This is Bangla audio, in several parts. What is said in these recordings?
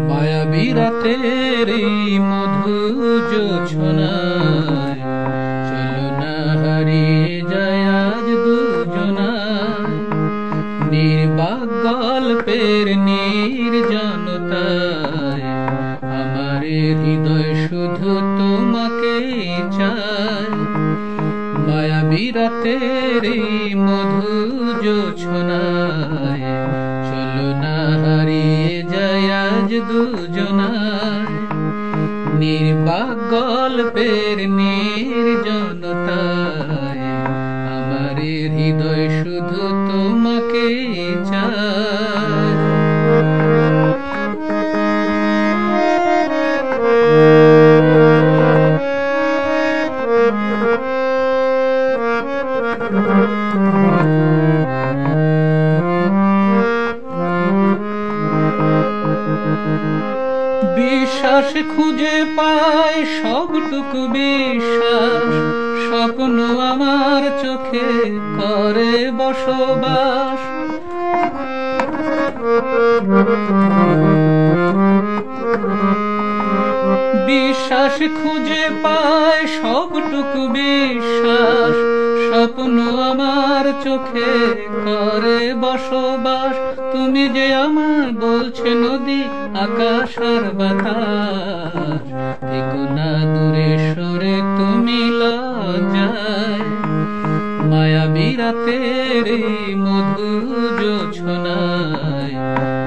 মায়াবী রাতের এই মধু জোছনায় চলো না হারিয়ে যায় আজ দুজনায়। নির্বাক গল্পের নির্জনতায় আমার হৃদয় শুধু তোমাকে চায়। মায়াবী রাতের এই মধু জোছনায় চলো না হারিয়ে যায় আজ দুজনায়। নির্বাক গল্পের নির্জনতায় আমার হৃদয় শুধু তোমাকে চায়। বিশ্বাস খুঁজে পায় সবটুকু বিশ্বাস, স্বপ্ন আমার চোখে করে বসবাস। বিশ্বাস খুঁজে পায় সবটুকু বিশ্বাস, স্বপ্ন আমার চোখে করে বসবাস। তুমি যে আমায় বলছে নদী আকাশ আর বাতাস, থেকো না দূরে সরে তুমি লজ্জায়। মায়াবী রাতের এই মধু জোছনায়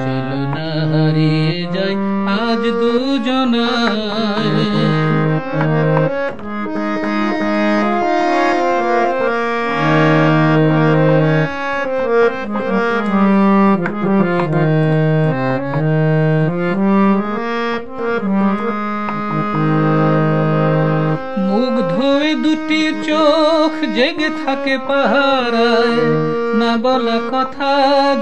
চলো না হারিয়ে যাই আজ দুজনায়। মুগ্ধ দুটি চোখ জেগে থাকে পাহারায়, না বলা কথা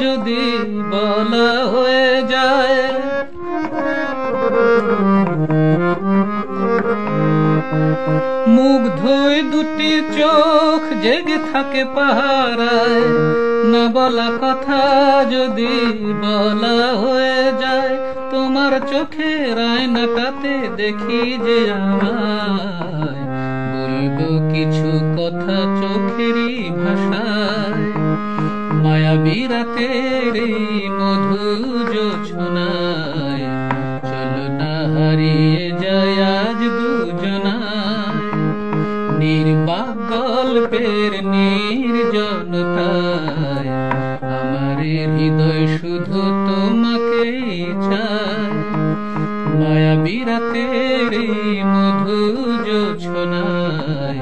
যদি বলা হয়ে যায়। মুগ্ধ দুটি চোখ জেগে থাকে পাহারায়, না বলা কথা যদি বলা হয়ে যায়। তোমার চোখের আয়নাটাতে দেখি যে আমায়, বলবো কিছু কথা চোখেরই ভাষায়। মায়াবী রাতের এই মধু জোছনায় চলো না হারিয়ে যায় আজ দুজনায়। নির্বাক গল্পের নির্জনতায় আমার হৃদয় শুধু তোমাকে চায়। মায়াবী রাতের এই মধু জোছনায়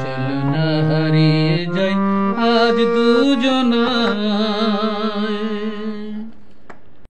চলো না হারিয়ে